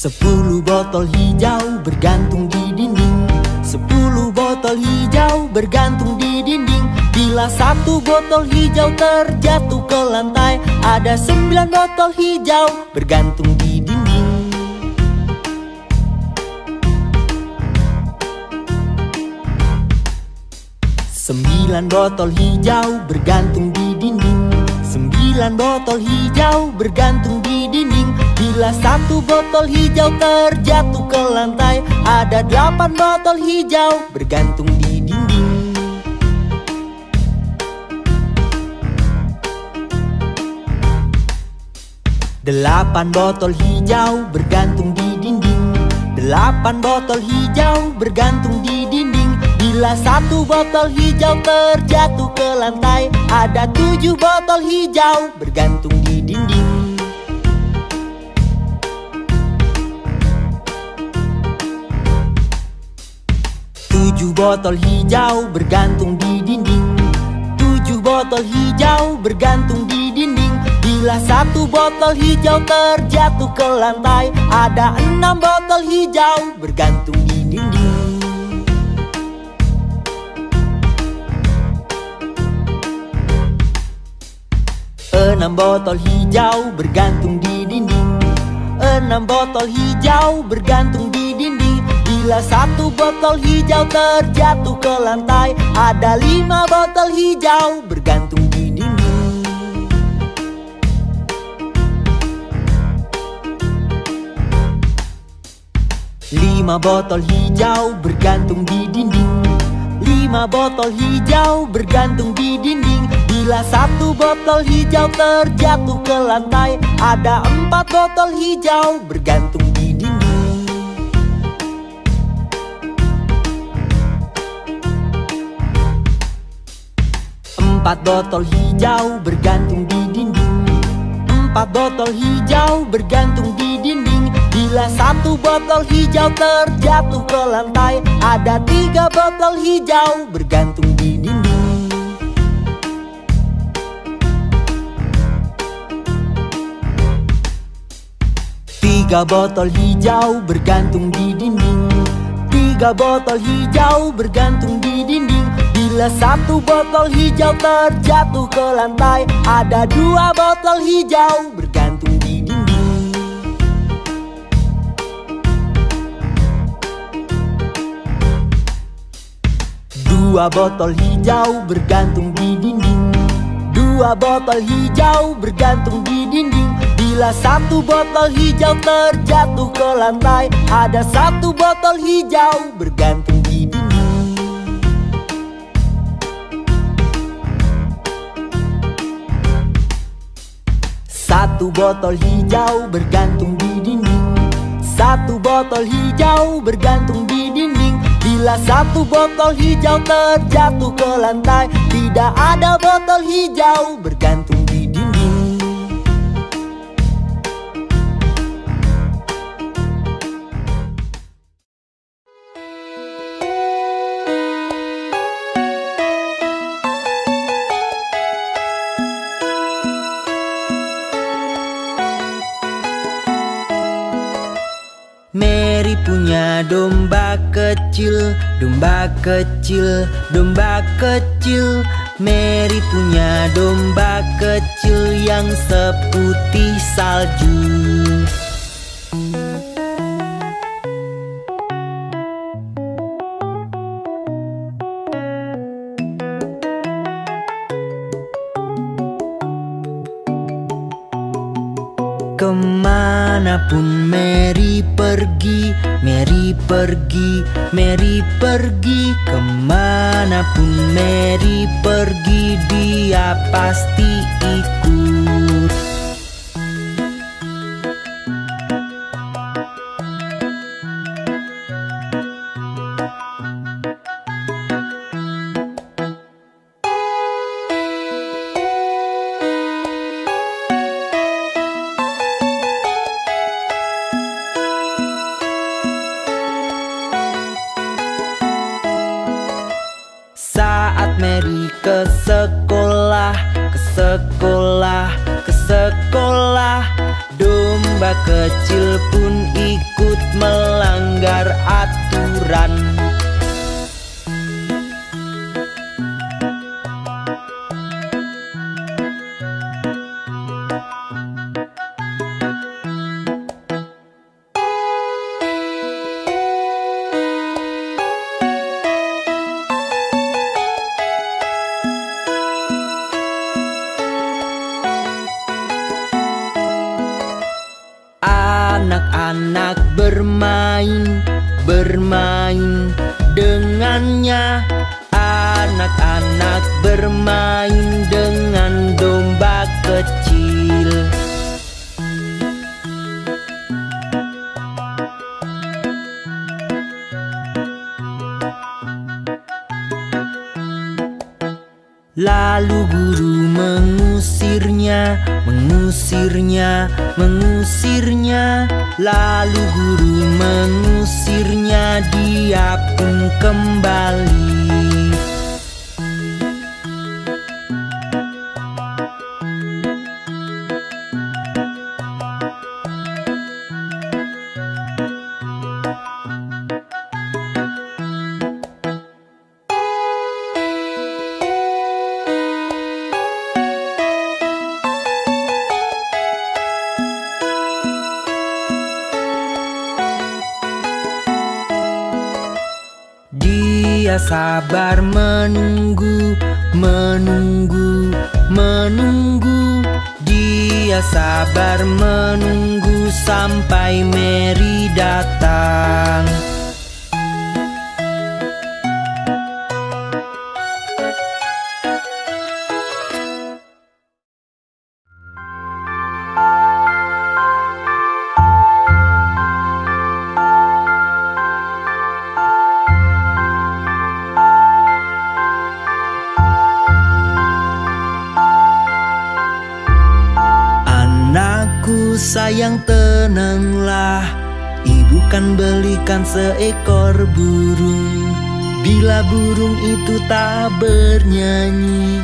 10 botol hijau bergantung di dinding. 10 botol hijau bergantung di dinding. Bila satu botol hijau terjatuh ke lantai, ada 9 botol hijau bergantung di dinding. 9 botol hijau bergantung di dinding. 9 botol hijau bergantung di dinding. Bila satu botol hijau terjatuh ke lantai, ada 8 botol hijau bergantung di dinding. 8 botol hijau bergantung di dinding. 8 botol hijau bergantung di dinding. Bila satu botol hijau terjatuh ke lantai, ada 7 botol hijau bergantung di dinding. 7 botol hijau bergantung di dinding. 7 botol hijau bergantung di dinding. Bila satu botol hijau terjatuh ke lantai, ada 6 botol hijau bergantung di dinding. 6 botol hijau bergantung di dinding. 6 botol hijau bergantung di dinding. Bila satu botol hijau terjatuh ke lantai, ada 5 botol hijau bergantung di dinding. 5 botol hijau bergantung di dinding. 5 botol hijau bergantung di dinding. Bila satu botol hijau terjatuh ke lantai, ada 4 botol hijau bergantung di dinding. 4 botol hijau bergantung di dinding. 4 botol hijau bergantung di dinding. Bila satu botol hijau terjatuh ke lantai, ada 3 botol hijau bergantung di dinding. 3 botol hijau bergantung di dinding. 3 botol hijau bergantung di dinding. Bila satu botol hijau terjatuh ke lantai, ada 2 botol hijau bergantung di dinding. 2 botol hijau bergantung di dinding. 2 botol hijau bergantung di dinding. Bila satu botol hijau terjatuh ke lantai, ada 1 botol hijau bergantung di dinding. 1 botol hijau bergantung di dinding. 1 botol hijau bergantung di dinding. Bila satu botol hijau terjatuh ke lantai, tidak ada botol hijau bergantung di dinding. Mary punya domba kecil, domba kecil, domba kecil. Mary punya domba kecil yang seputih salju. Kemanapun Mary pergi, Mary pergi, Mary pergi. Kemanapun Mary pergi, dia pasti ikut. Saat Mary ke sekolah, ke sekolah, ke sekolah, domba kecil pun ikut. anak-anak bermain dengannya. Anak-anak bermain dengan domba kecil. Lalu guru mengusirnya. Lalu guru mengusirnya, dia pun kembali. Dia sabar menunggu. Dia sabar menunggu sampai Mary datang. Anakku sayang, tenanglah. Ibu kan belikan seekor burung. Bila burung itu tak bernyanyi,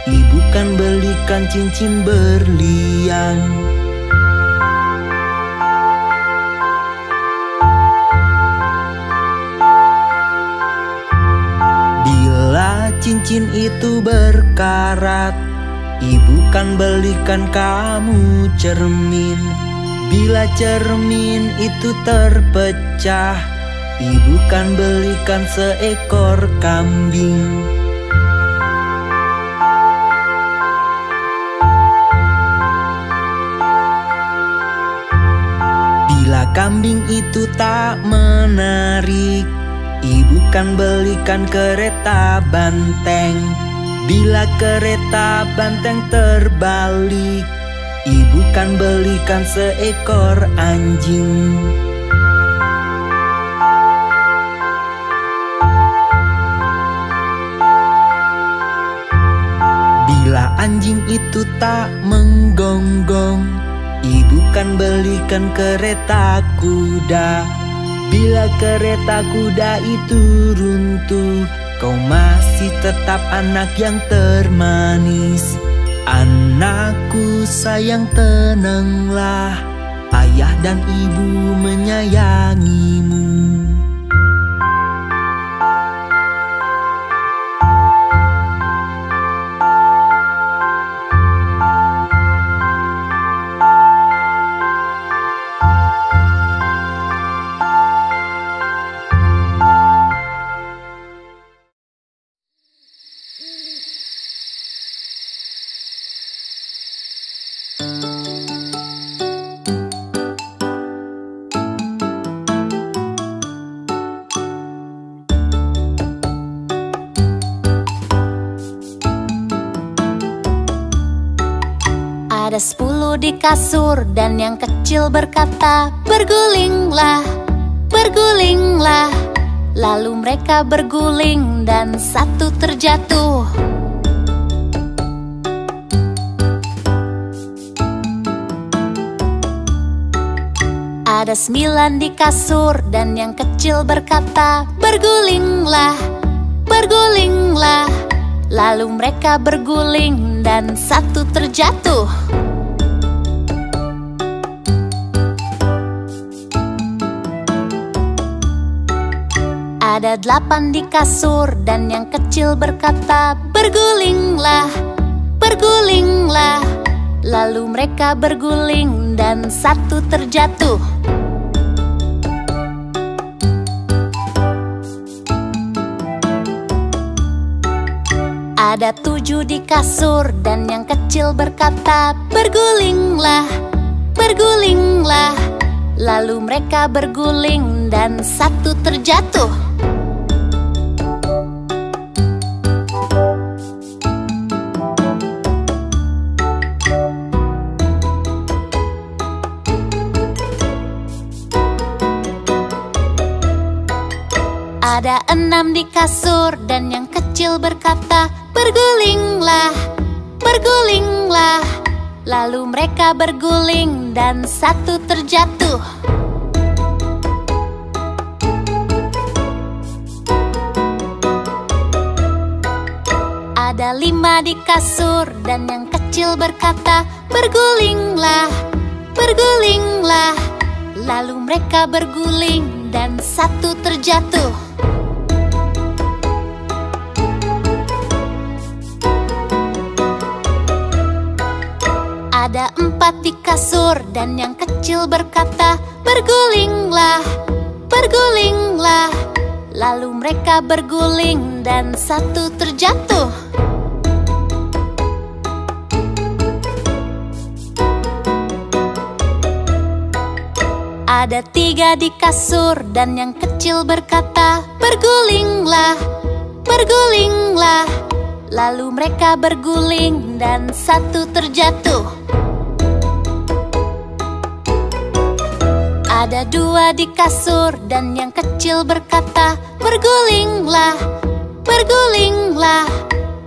ibu kan belikan cincin berlian. Bila cincin itu berkarat, ibu kan belikan kamu cermin. Bila cermin itu terpecah, ibu kan belikan seekor kambing. Bila kambing itu tak menarik, ibu kan belikan kereta banteng. Bila kereta banteng terbalik, ibu kan belikan seekor anjing. Bila anjing itu tak menggonggong, ibu kan belikan kereta kuda. Bila kereta kuda itu runtuh, kau masih tetap anak yang termanis. Anakku sayang, tenanglah. Ayah dan ibu menyayangimu. Ada 10 di kasur dan yang kecil berkata, "Bergulinglah, bergulinglah." Lalu mereka berguling dan satu terjatuh. Ada 9 di kasur dan yang kecil berkata, "Bergulinglah, bergulinglah." Lalu mereka berguling dan satu terjatuh. Ada 8 di kasur dan yang kecil berkata, "Bergulinglah, bergulinglah." Lalu mereka berguling dan satu terjatuh. Ada 7 di kasur dan yang kecil berkata, "Bergulinglah, bergulinglah." lalu mereka berguling dan satu terjatuh. Ada 6 di kasur dan yang kecil berkata, "Bergulinglah, bergulinglah." Lalu mereka berguling dan satu terjatuh. Ada 5 di kasur dan yang kecil berkata, "Bergulinglah, bergulinglah." Lalu mereka berguling dan satu terjatuh. Ada 4 di kasur dan yang kecil berkata, "Bergulinglah, bergulinglah." Lalu mereka berguling dan satu terjatuh. Ada 3 di kasur dan yang kecil berkata, "Bergulinglah, bergulinglah." Lalu mereka berguling dan satu terjatuh. Ada 2 di kasur dan yang kecil berkata, "Bergulinglah, bergulinglah."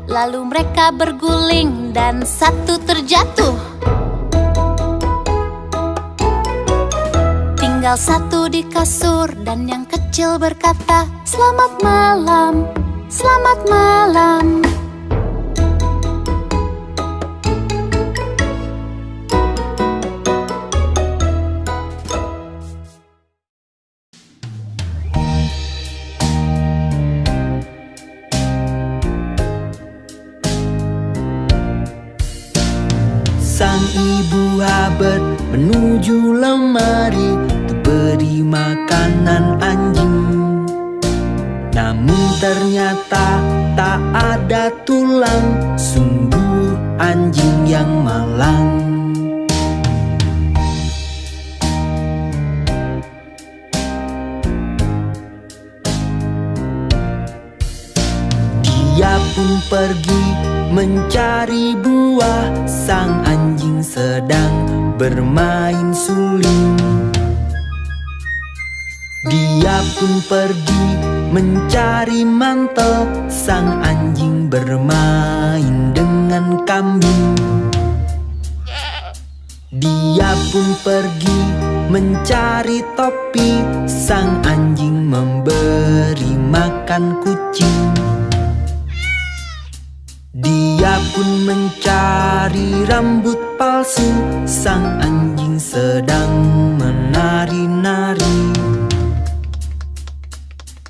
Lalu mereka berguling dan satu terjatuh. Tinggal 1 di kasur dan yang kecil berkata, "Selamat malam, selamat malam." Sang ibu Habet menuju lemari untuk beri makanan anjing. Namun ternyata tak ada tulang, sungguh anjing yang malang. Dia pun pergi mencari buah, sang anjing sedang bermain suling. Dia pun pergi mencari mantel, sang anjing bermain dengan kambing. Dia pun pergi mencari topi, sang anjing memberi makan kucing. Dia pun mencari rambut palsu, sang anjing sedang menari-nari.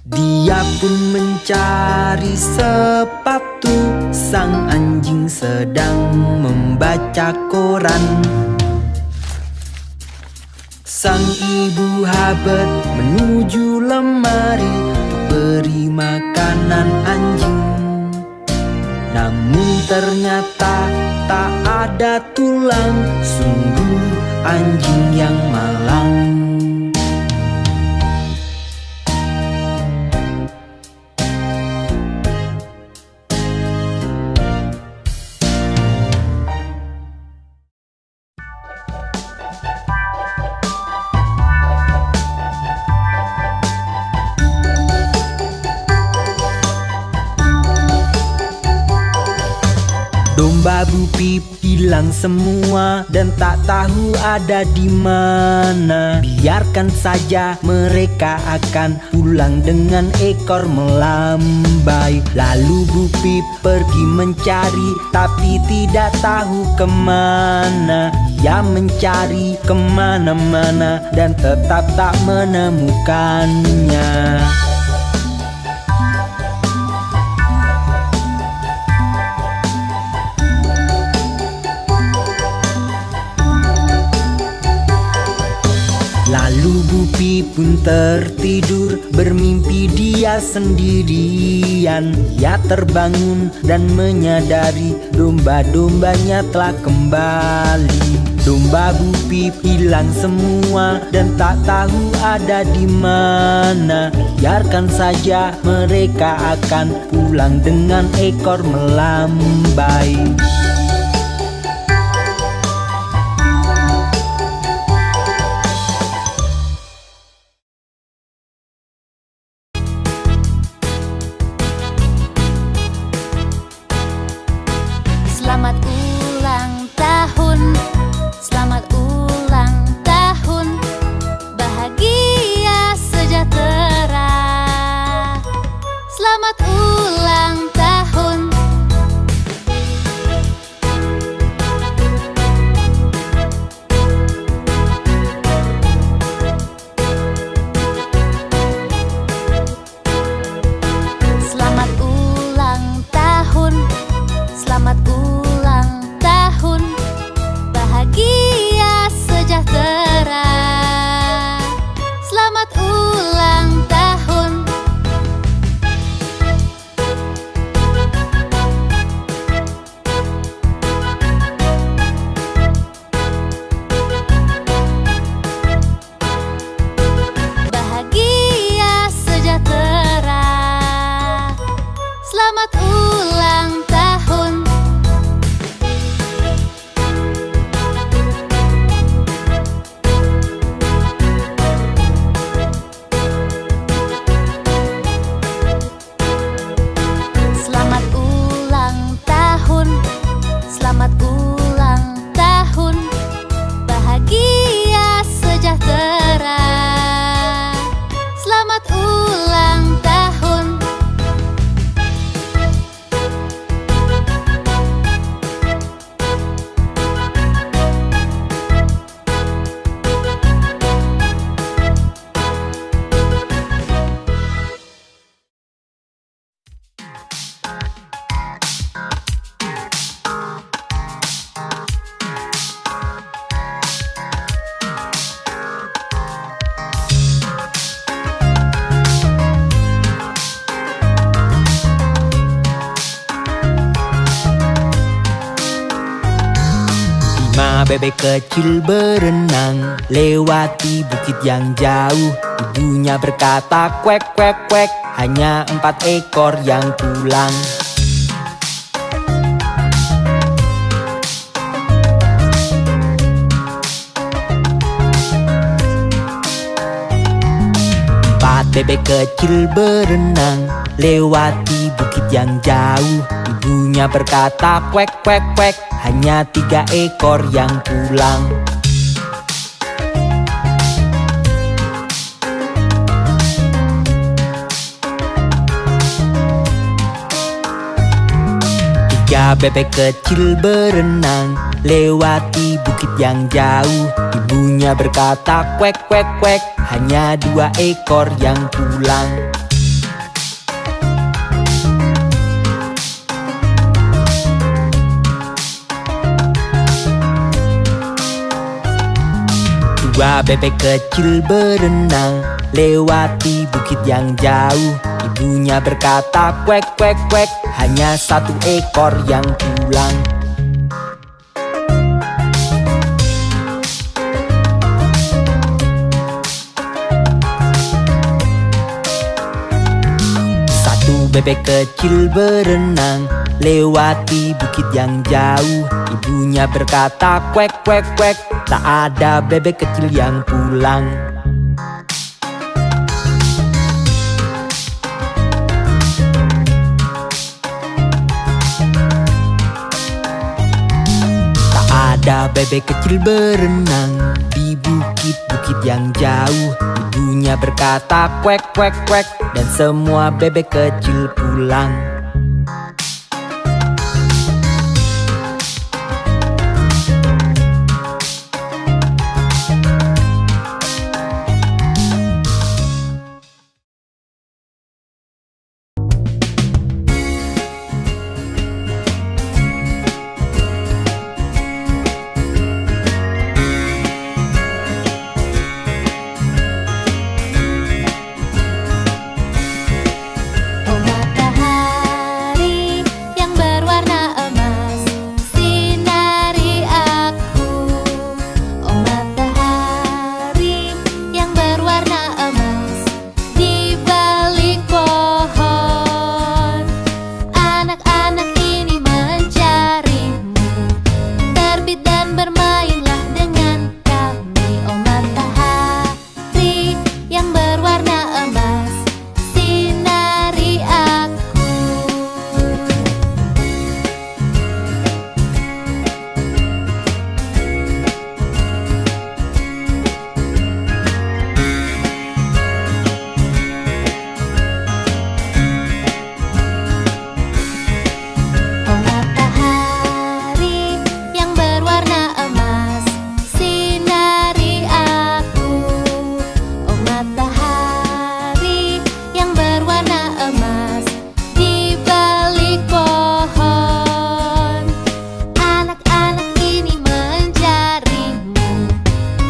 Dia pun mencari sepatu, sang anjing sedang membaca koran. Sang ibu Habet menuju lemari, beri makanan anjing. Namun ternyata tak ada tulang, sungguh anjing yang malang. Domba Bu Pip hilang semua dan tak tahu ada di mana. Biarkan saja, mereka akan pulang dengan ekor melambai. Lalu Bu Pip pergi mencari tapi tidak tahu kemana. Ia mencari kemana-mana dan tetap tak menemukannya. Lalu Bu Pip pun tertidur, bermimpi dia sendirian. Ia terbangun dan menyadari domba-dombanya telah kembali. Domba Bupip hilang semua dan tak tahu ada di mana. Biarkan saja, mereka akan pulang dengan ekor melambai. Selamat ulang tahun, selamat ulang tahun, bahagia sejahtera. Selamat ulang tahun. Selamat ulang tahun, selamat ulang tahun, bahagia sejahtera. Selamat ulang tahun. Bahagia sejahtera. Selamat ulang tahun. Selamat ulang tahun, selamat ulang tahun, bahagia sejahtera. Selamat ulang tahun. Lima bebek kecil berenang lewati bukit yang jauh. Ibunya berkata kuek kuek kuek, hanya 4 ekor yang pulang. Empat bebek kecil berenang lewati bukit yang jauh. Ibunya berkata kuek kuek kuek, hanya 3 ekor yang pulang. Tiga bebek kecil berenang lewati bukit yang jauh. Ibunya berkata kuek kuek kuek, hanya 2 ekor yang pulang. Dua bebek kecil berenang lewati bukit yang jauh. Ibunya berkata kuek kuek kuek, hanya 1 ekor yang pulang. Satu bebek kecil berenang lewati bukit yang jauh. Ibunya berkata kuek kuek kuek, tak ada bebek kecil yang pulang. Tak ada bebek kecil berenang di bukit-bukit yang jauh. Ibunya berkata kuek kuek kuek, dan semua bebek kecil pulang. Oh matahari Anak-anak ini mencarimu, terbit dan bermainlah dengan kami. Oh matahari yang berwarna emas, sinari aku. Oh matahari yang berwarna emas, sinari aku. Oh matahari yang berwarna emas di balik pohon. Anak-anak ini mencarimu,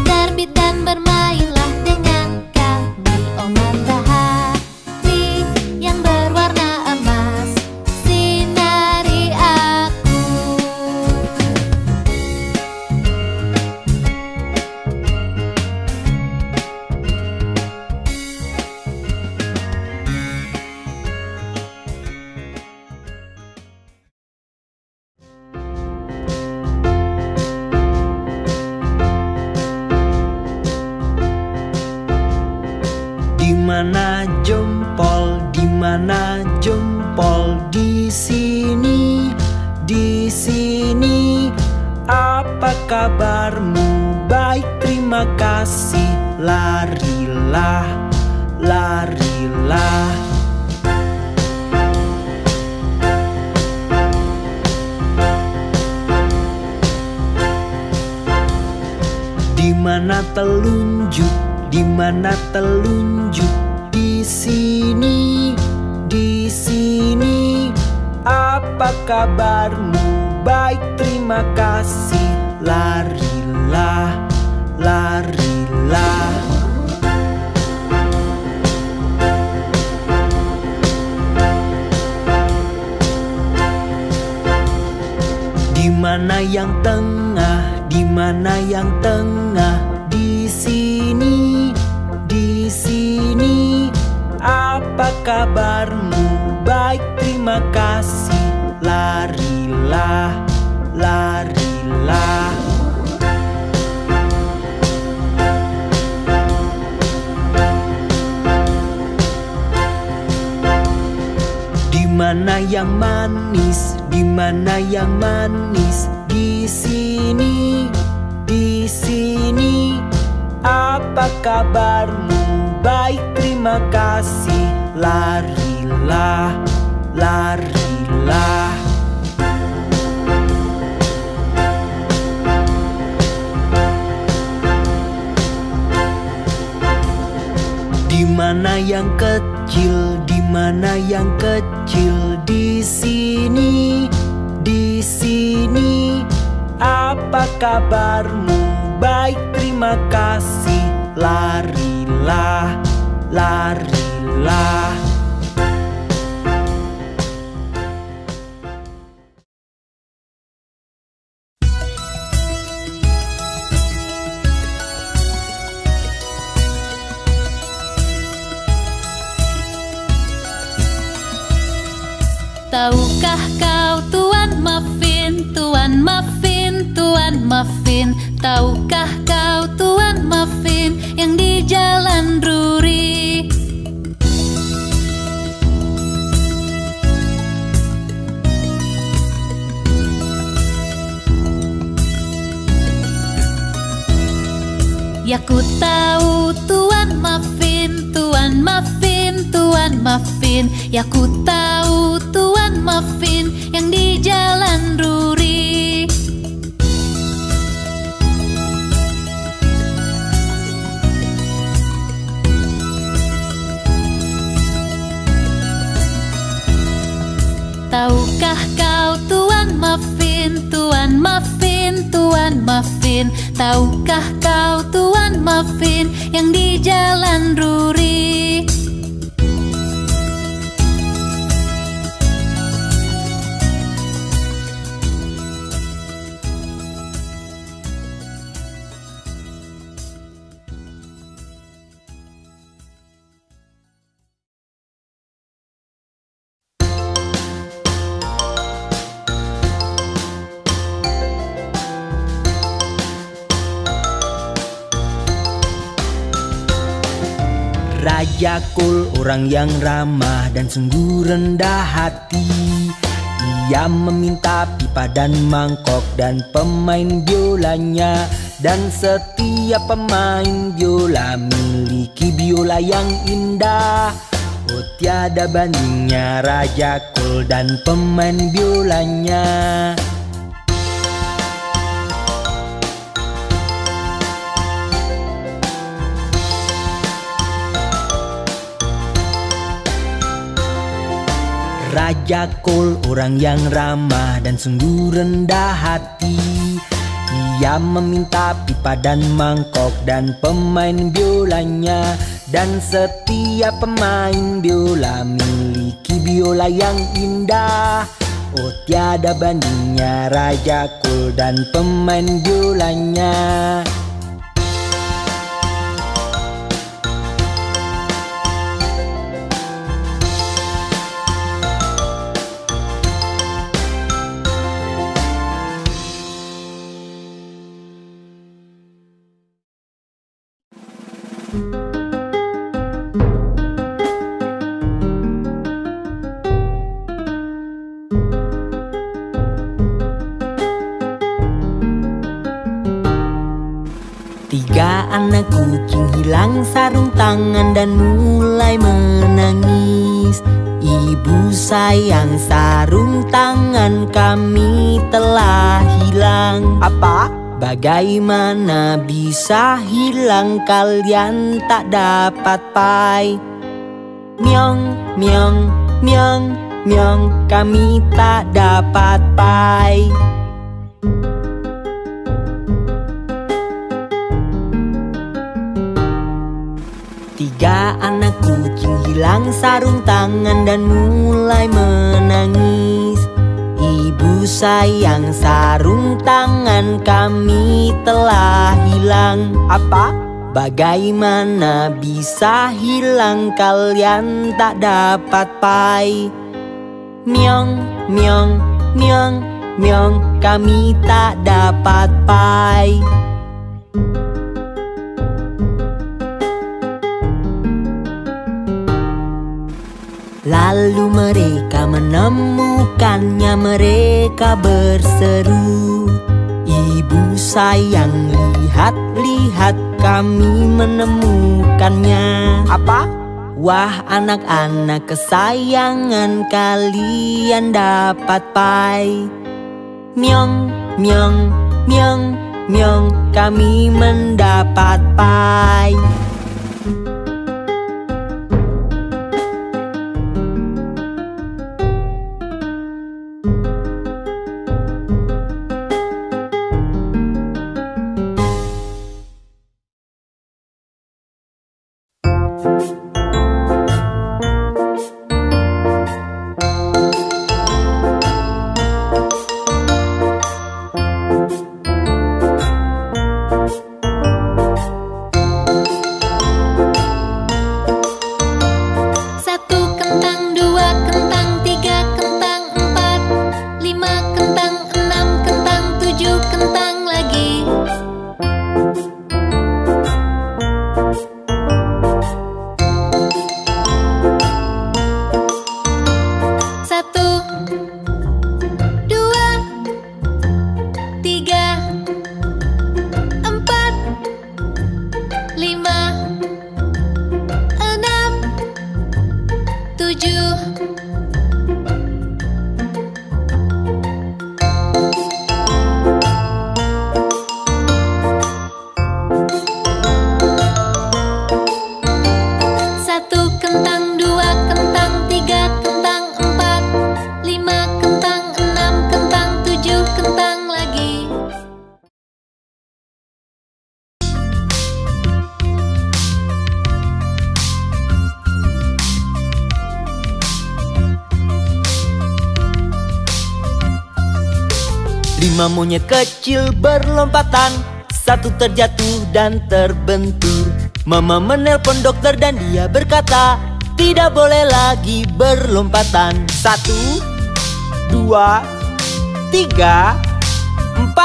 terbit dan bermainlah dengan kami. Oh matahari yang berwarna emas, sinari aku. Dimana jempol, dimana jempol? Di sini, di sini. Apa kabarmu? Baik, terima kasih. Larilah, larilah. Dimana telunjuk, dimana telunjuk? Di sini, di sini. Apa kabarmu? Baik, terima kasih. Larilah, larilah. Dimana yang tengah, dimana yang tengah? Di sini, di sini. Apa kabarmu? Baik, terima kasih. Larilah, larilah. Dimana yang manis, dimana yang manis? Di sini, di sini. Apa kabarmu? Baik, terima kasih. Larilah, larilah. Dimana yang kecil, dimana yang kecil? Di sini, di sini. Apa kabarmu? Baik, terima kasih. Larilah, larilah. Tahukah kau Tuan Muffin, Tuan Muffin, Tuan Muffin? Tahukah kau Tuan Muffin yang di Jalan Drury? Ya ku tahu Tuan Muffin, Tuan Muffin, Tuan Muffin. Ya ku tahu Tuan Muffin yang di Jalan Drury. Tahukah kau Tuan Muffin, Tuan Muffin, Tuan Muffin? Tahukah kau Tuan Muffin yang di Jalan Drury? Raja Kol orang yang ramah dan sungguh rendah hati. Ia meminta pipa dan mangkok dan pemain biolanya. Dan setiap pemain biola miliki biola yang indah. Oh tiada bandingnya Raja Kol dan pemain biolanya. Raja Kol orang yang ramah dan sungguh rendah hati. Ia meminta pipa dan mangkok dan pemain biolanya. Dan setiap pemain biola miliki biola yang indah. Oh tiada bandingnya Raja Kol dan pemain biolanya. Tiga anak kucing hilang sarung tangan dan mulai menangis. Ibu sayang, sarung tangan kami telah hilang. Apa? Bagaimana bisa hilang, kalian tak dapat pai? Myong, myong, myong, myong, kami tak dapat pai. Tiga anak kucing hilang sarung tangan dan mulai menangis. Ibu sayang, sarung tangan kami telah hilang. Apa? Bagaimana bisa hilang, kalian tak dapat pai? Myong, myong, myong, myong, kami tak dapat pai. Lalu mereka menemukannya, mereka berseru, ibu sayang, lihat, lihat, kami menemukannya. Apa? Wah anak-anak kesayangan, kalian dapat pai. Myong, myong, myong, myong, kami mendapat pai. Lima monyet kecil berlompatan, satu terjatuh dan terbentur. Mama menelpon dokter dan dia berkata, tidak boleh lagi berlompatan. 1, 2, 3, 4.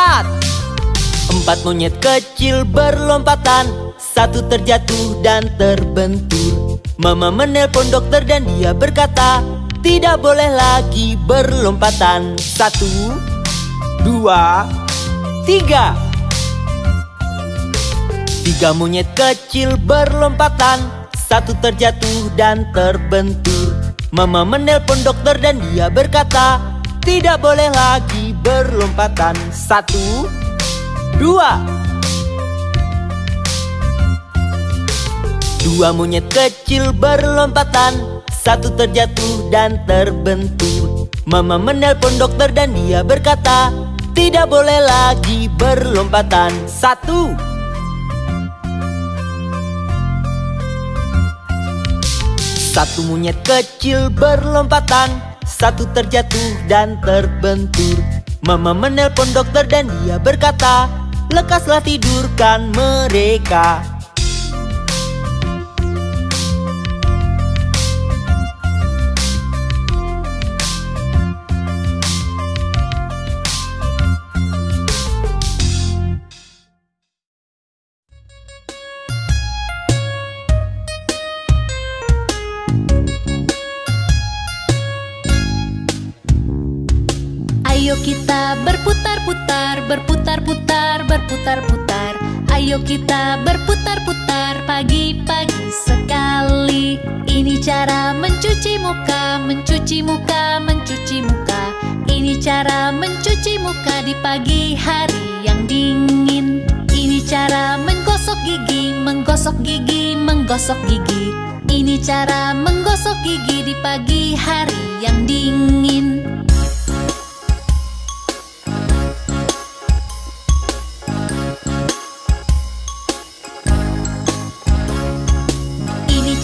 4 monyet kecil berlompatan, satu terjatuh dan terbentur. Mama menelpon dokter dan dia berkata, tidak boleh lagi berlompatan. 1, 2, 3. 3 monyet kecil berlompatan. 1 terjatuh dan terbentur. Mama menelpon dokter dan dia berkata, tidak boleh lagi berlompatan. 1, 2. 2 monyet kecil berlompatan. 1 terjatuh dan terbentur. Mama menelpon dokter dan dia berkata, tidak boleh lagi berlompatan. 1. 1 monyet kecil berlompatan. 1 terjatuh dan terbentur. Mama menelpon dokter dan dia berkata, lekaslah tidurkan mereka. Ayo kita berputar-putar, berputar-putar, berputar-putar. Ayo kita berputar-putar pagi-pagi sekali. Ini cara mencuci muka, mencuci muka, mencuci muka. Ini cara mencuci muka di pagi hari yang dingin. Ini cara menggosok gigi, menggosok gigi, menggosok gigi. Ini cara menggosok gigi di pagi hari yang dingin.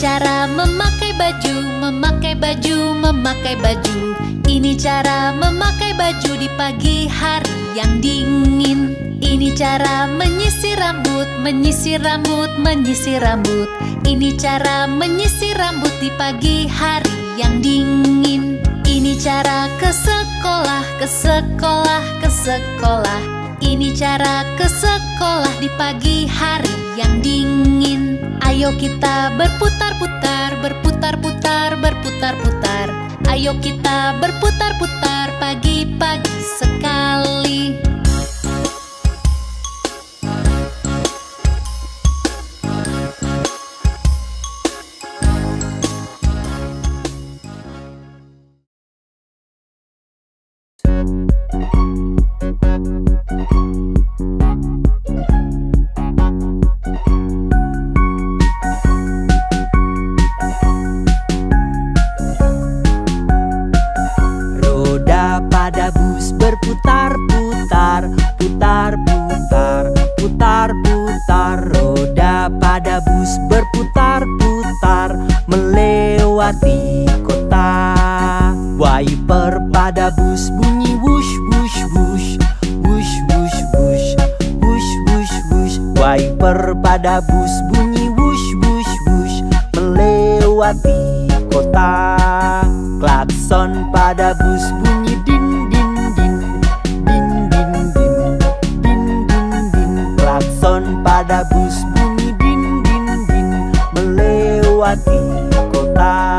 Cara memakai baju, memakai baju, memakai baju. Ini cara memakai baju di pagi hari yang dingin. Ini cara menyisir rambut, menyisir rambut, menyisir rambut. Ini cara menyisir rambut di pagi hari yang dingin. Ini cara ke sekolah, ke sekolah, ke sekolah. Ini cara ke sekolah di pagi hari yang dingin. Ayo kita berputar-putar, berputar-putar, berputar-putar. Ayo kita berputar-putar pagi-pagi sekali. Berputar-putar, putar-putar, putar-putar. Roda pada bus berputar-putar melewati kota. Wiper pada bus bunyi wush, wush, wush, wush, wush, wush, wush, wush, wush. Wiper pada bus bunyi wush, wush, wush melewati kota. Klakson pada bus bunyi din, din, din, din, din, din, din, din, din. Klakson pada bus bunyi din, din, din melewati kota.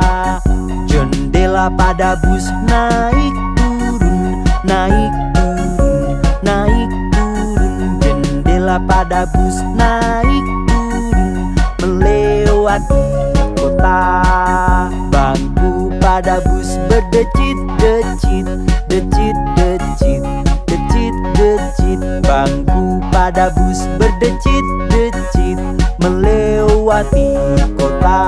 Jendela pada bus naik turun, naik turun, naik turun. Jendela pada bus naik turun melewati kota. Bangku pada bus berdecit-decit, decit-decit, decit-decit. Bangku pada bus berdecit-decit melewati kota.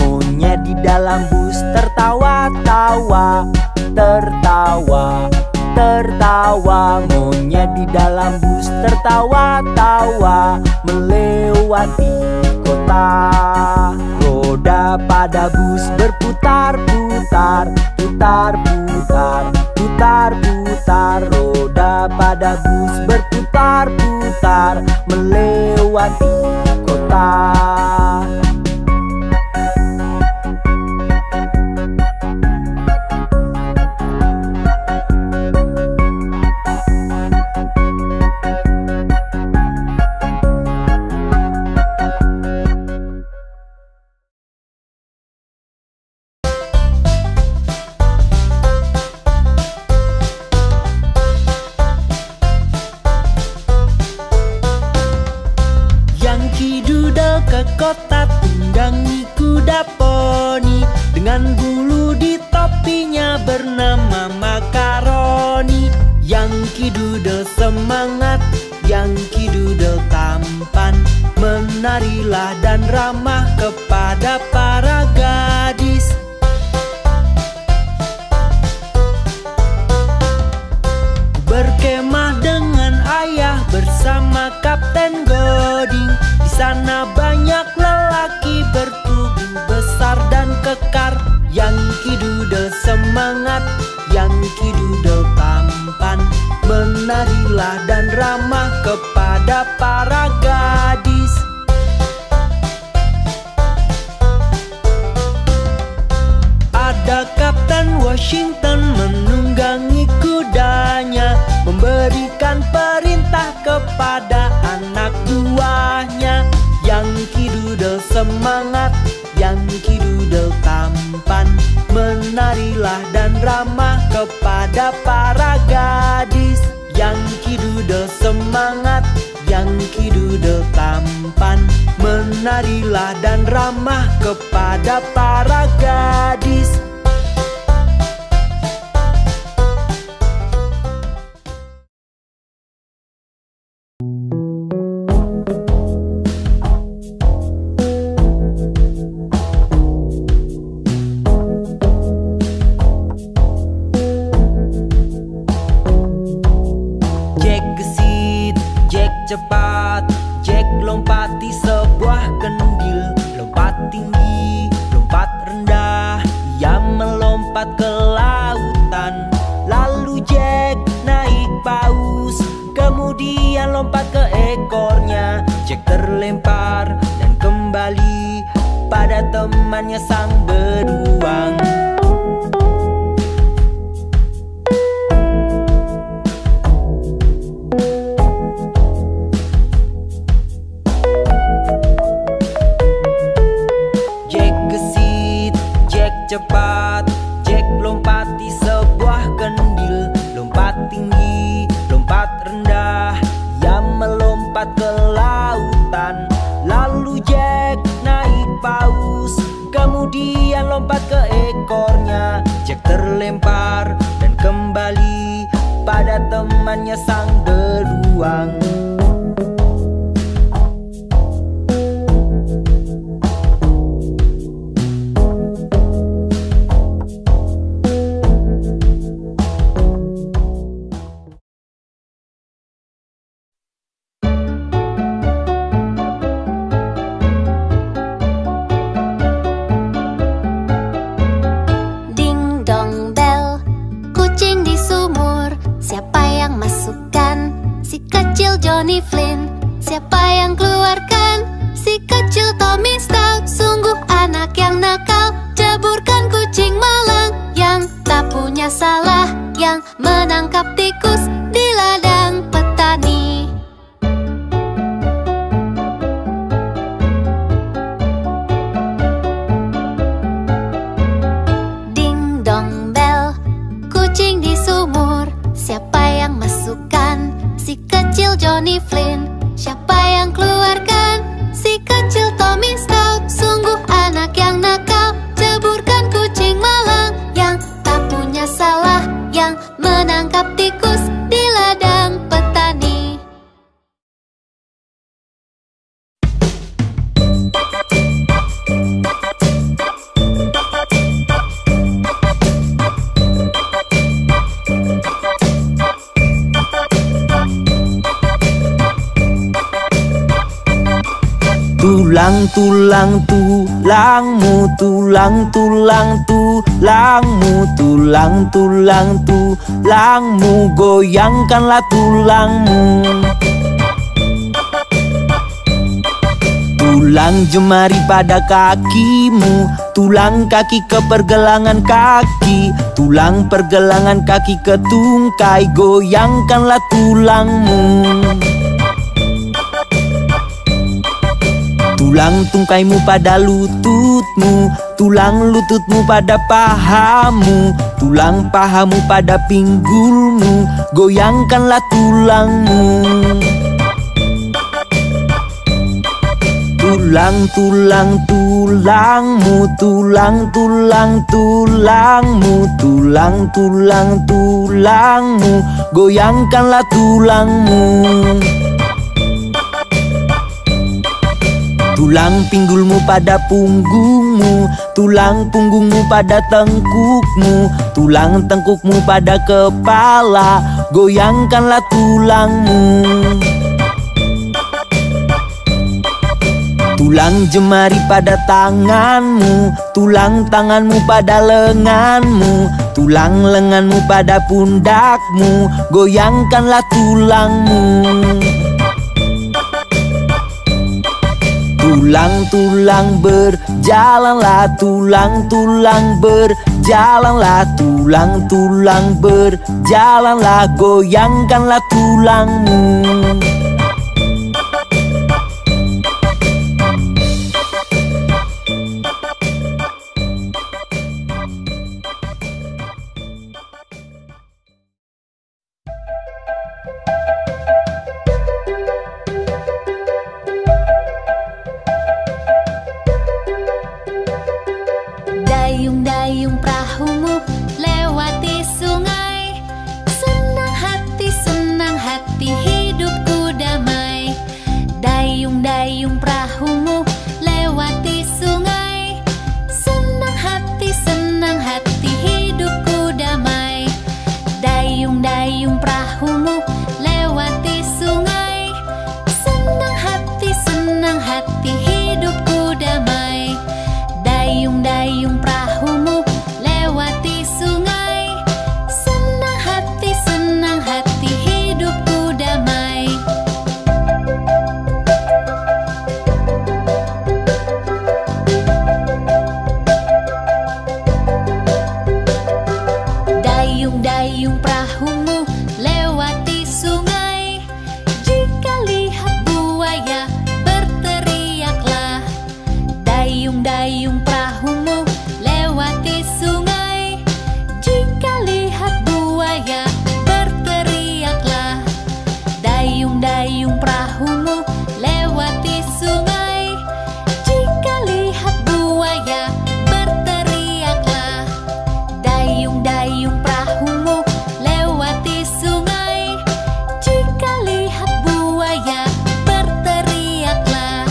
Monyet di dalam bus tertawa-tawa, tertawa, tertawa. Monyet di dalam bus tertawa-tawa melewati kota. Roda pada bus berputar-putar, putar-putar, putar-putar. Roda pada bus berputar-putar melewati kota. sana banyak lelaki bertubuh besar dan kekar. Yankee Doodle semangat, Yankee Doodle tampan, menarilah dan ramah kepada para gadis. Ada Kapten Washington menunggangi kudanya, memberikan perintah kepada anak buahnya. Yankee Doodle semangat, Yankee Doodle tampan, menarilah dan ramah kepada para gadis. Yankee Doodle semangat, Yankee Doodle tampan, menarilah dan ramah kepada para gadis. Cepat, Jack lompati sebuah kendil. Lompat tinggi, lompat rendah, ia melompat ke lautan. Lalu Jack naik paus, kemudian lompat ke ekornya. Jack terlempar dan kembali pada temannya sang beruang. Cepat, Jack lompati sebuah kendil. Lompat tinggi, lompat rendah, ia melompat ke lautan. Lalu Jack naik paus, kemudian lompat ke ekornya. Jack terlempar dan kembali pada temannya sang beruang. Johnny Flynn, siapa yang keluarkan? Si kecil Tommy Stout, sungguh anak yang nakal. Jeburkan kucing malang yang tak punya salah, yang menangkap tikus di ladang petani. Ding dong bel, kucing di sumur, siapa yang masukkan? Si kecil Johnny Flynn, siapa yang keluarkan? Si kecil Tommy Stout, sungguh anak yang nakal. Jeburkan kucing malang yang tak punya salah, yang menangkap tikus di ladang petani. Tulang, tulang, tulangmu, tulang, tulang, tulangmu, tulang, tulang, tulangmu, goyangkanlah tulangmu. Tulang jemari pada kakimu, tulang kaki ke pergelangan kaki, tulang pergelangan kaki ke tungkai, goyangkanlah tulangmu. Tulang tungkaimu pada lututmu, tulang lututmu pada pahamu, tulang pahamu pada pinggulmu, goyangkanlah tulangmu. Tulang, tulang, tulangmu, tulang, tulang, tulangmu, tulang, tulang, tulangmu, goyangkanlah tulangmu. Tulang pinggulmu pada punggungmu, tulang punggungmu pada tengkukmu, tulang tengkukmu pada kepala, goyangkanlah tulangmu. Tulang jemari pada tanganmu, tulang tanganmu pada lenganmu, tulang lenganmu pada pundakmu, goyangkanlah tulangmu. Tulang-tulang berjalanlah, tulang-tulang berjalanlah, tulang-tulang berjalanlah, goyangkanlah tulangmu. Dayung-dayung perahumu lewati sungai, senang hati hidupku damai. Dayung-dayung perahumu lewati sungai, senang hati hidupku damai. Dayung-dayung perahumu lewati sungai, senang hati hidupku damai. Dayung-dayung perahumu lewati sungai, senang hati hidupku damai. Dayung-dayung perahumu lewati sungai, jika lihat buaya berteriaklah. Dayung-dayung perahumu lewati sungai, jika lihat buaya berteriaklah. Dayung-dayung perahumu lewati sungai, jika lihat buaya berteriaklah. Dayung-dayung perahumu lewati sungai, jika lihat buaya berteriaklah.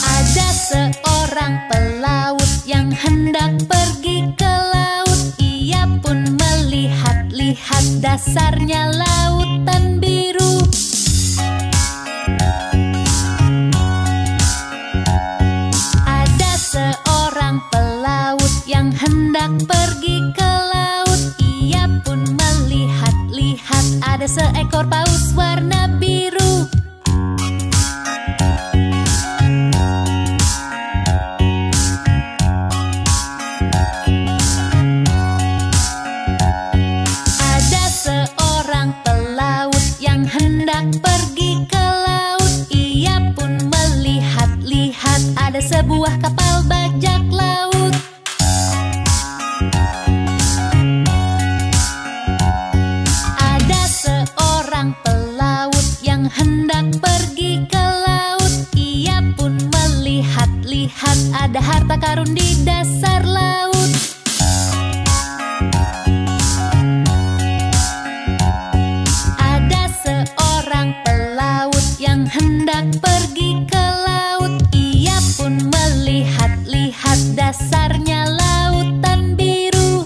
Ada seorang pelaut yang hendak pergi ke laut. Ia pun melihat-lihat dasarnya lautan biru. Ada seorang pelaut yang hendak pergi ke laut. Ia pun melihat-lihat ada seekor paus warna biru. Ada seorang pelaut yang hendak pergi ke laut. Ia pun melihat-lihat ada sebuah kapal bajak laut. Ada seorang pelaut yang hendak pergi ke laut. Ia pun melihat-lihat ada harta karun di dasar laut. Ada seorang pelaut yang hendak pergi ke laut. Ia pun melihat-lihat dasarnya lautan biru.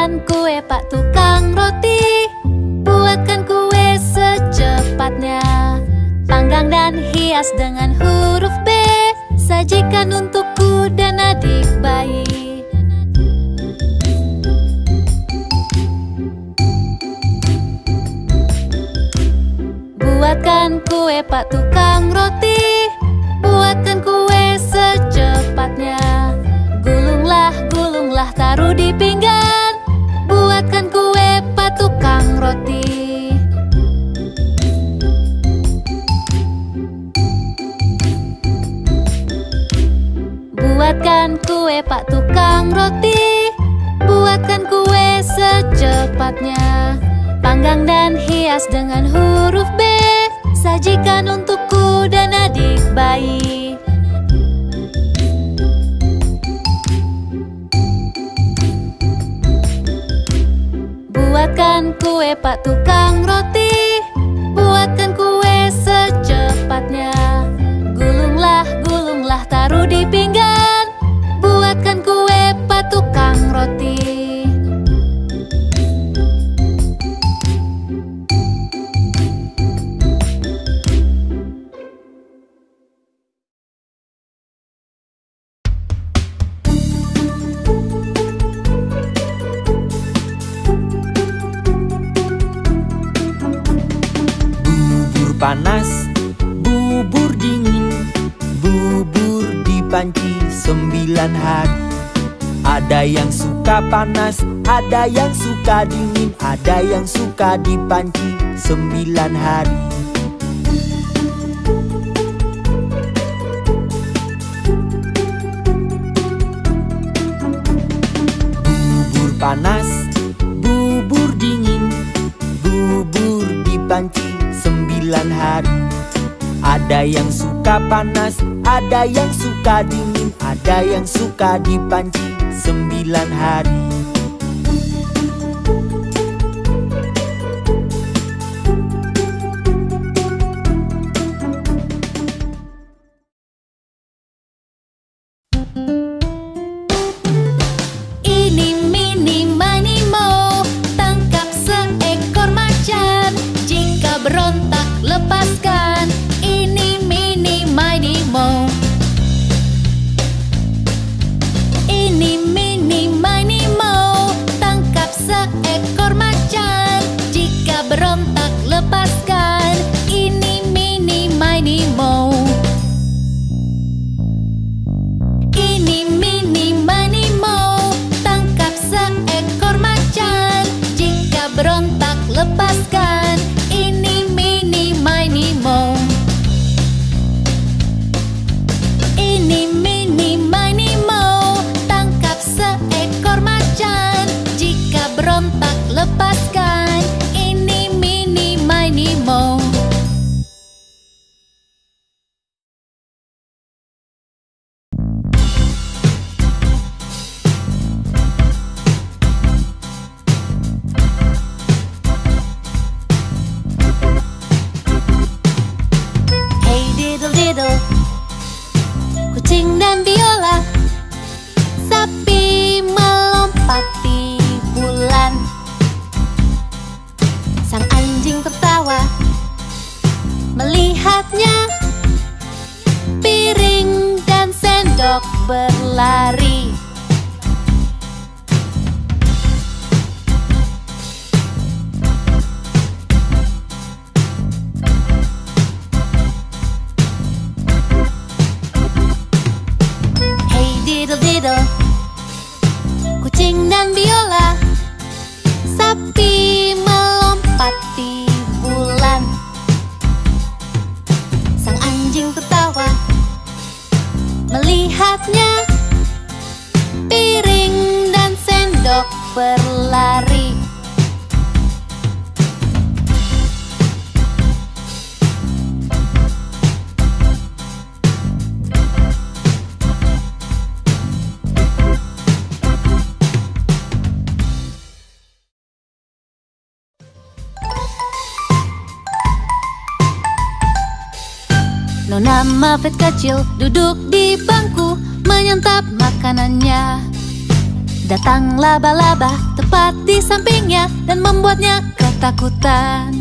Buatkan kue Pak tukang roti, buatkan kue secepatnya. Panggang dan hias dengan huruf B, sajikan untukku dan adik bayi. Buatkan kue Pak tukang roti, buatkan kue secepatnya. Gulunglah, gulunglah, taruh di pinggan. Buatkan kue Pak tukang roti. Buatkan kue Pak tukang roti, buatkan kue secepatnya. Panggang dan hias dengan huruf B, sajikan untukku dan adik bayi. Buatkan kue Pak tukang roti, buatkan kue secepatnya. Gulunglah, gulunglah, taruh di pinggan. Buatkan kue Pak tukang roti. Panas, bubur dingin, bubur di panci 9 hari. Ada yang suka panas, ada yang suka dingin, ada yang suka di panci 9 hari. Bubur panas, bubur dingin, bubur di panci 9 hari. Ada yang suka panas, ada yang suka dingin, ada yang suka di panci 9 hari. Kucing dan biola, sapi melompati bulan. Sang anjing tertawa melihatnya, piring dan sendok berlari. Diddle, kucing dan biola, sapi melompati bulan. Sang anjing tertawa melihatnya, piring dan sendok berlari. Nona Muffet kecil duduk di bangku menyantap makanannya. Datang laba-laba tepat di sampingnya dan membuatnya ketakutan.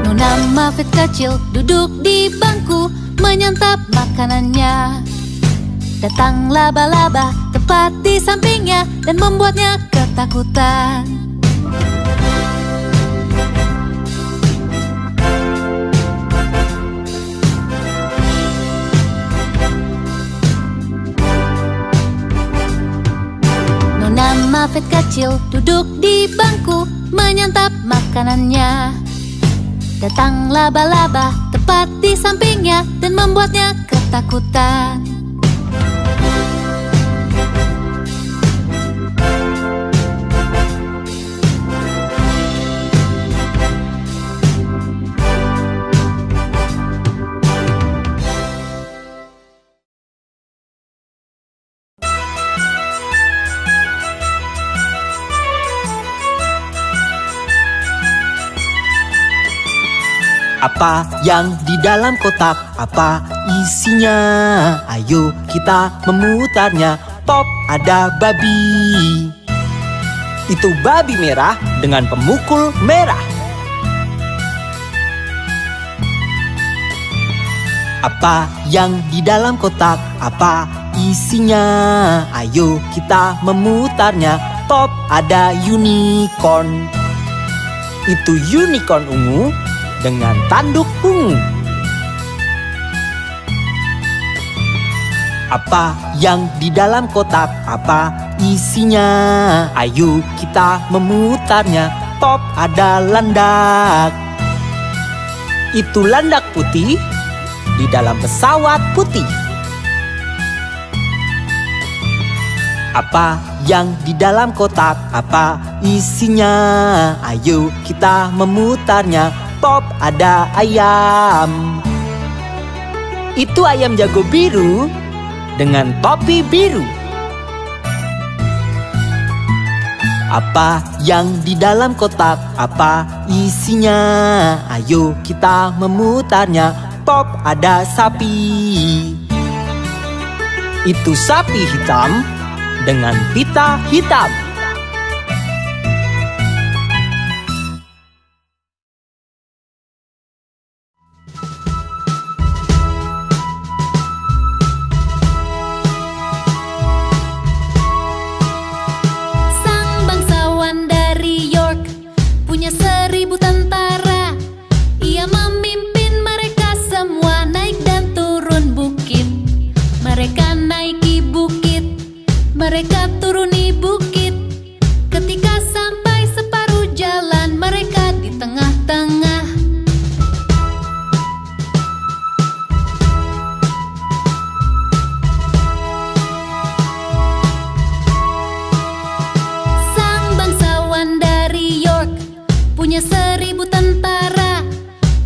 Nona Muffet kecil duduk di bangku menyantap makanannya. Datang laba-laba tepat di sampingnya dan membuatnya ketakutan. Nona Muffet kecil duduk di bangku menyantap makanannya. Datang laba-laba tepat di sampingnya dan membuatnya ketakutan. Apa yang di dalam kotak? Apa isinya? Ayo kita memutarnya. Pop, ada babi. Itu babi merah dengan pemukul merah. Apa yang di dalam kotak? Apa isinya? Ayo kita memutarnya. Pop, ada unicorn. Itu unicorn ungu dengan tanduk ungu. Apa yang di dalam kotak? Apa isinya? Ayo kita memutarnya. Pop, ada landak. Itu landak putih di dalam pesawat putih. Apa yang di dalam kotak? Apa isinya? Ayo kita memutarnya. Pop, ada ayam. Itu ayam jago biru dengan topi biru. Apa yang di dalam kotak? Apa isinya? Ayo kita memutarnya. Pop, ada sapi. Itu sapi hitam dengan pita hitam. Mereka turuni bukit. Ketika sampai separuh jalan, mereka di tengah-tengah. Sang bangsawan dari York punya 1000 tentara.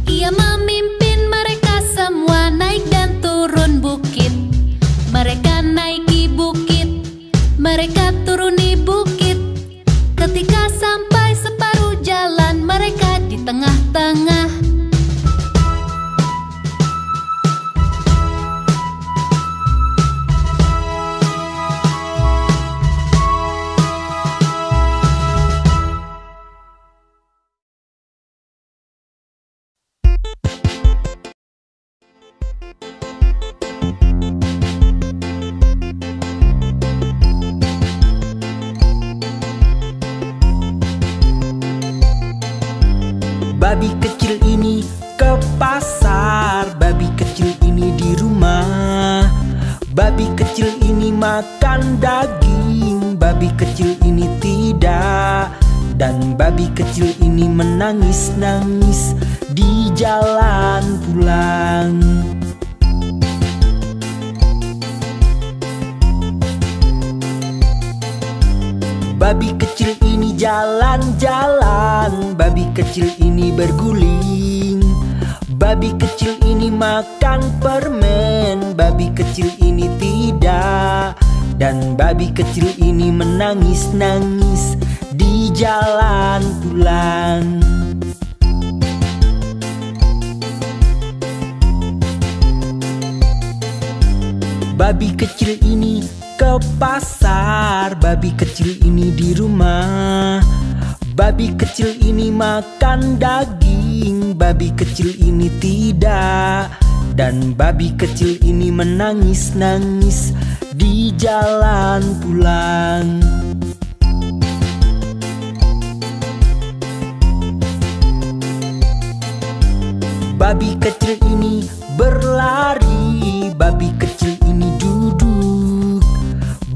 Ia memimpin mereka semua naik dan turun bukit. Mereka naiki bukit, mereka turuni bukit. Ketika sampai separuh jalan, mereka di tengah-tengah. Babi kecil ini ke pasar, babi kecil ini di rumah. Babi kecil ini makan daging, babi kecil ini tidak. Dan babi kecil ini menangis-nangis di jalan pulang. Babi kecil ini jalan-jalan, babi kecil ini berguling. Babi kecil ini makan permen, babi kecil ini tidak. Dan babi kecil ini menangis-nangis di jalan pulang. pulang. Babi kecil ini ke pasar, babi kecil ini di rumah. Babi kecil ini makan daging, babi kecil ini tidak. Dan babi kecil ini menangis-nangis di jalan pulang. Babi kecil ini berlari, babi kecil ini duduk.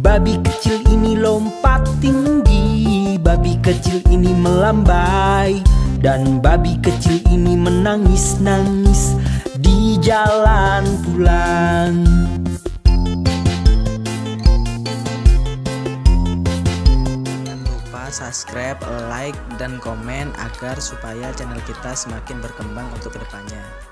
Babi kecil ini lompat tinggi, babi kecil ini melambai. Dan babi kecil ini menangis-nangis di jalan pulang. Jangan lupa subscribe, like, dan komen agar supaya channel kita semakin berkembang untuk kedepannya.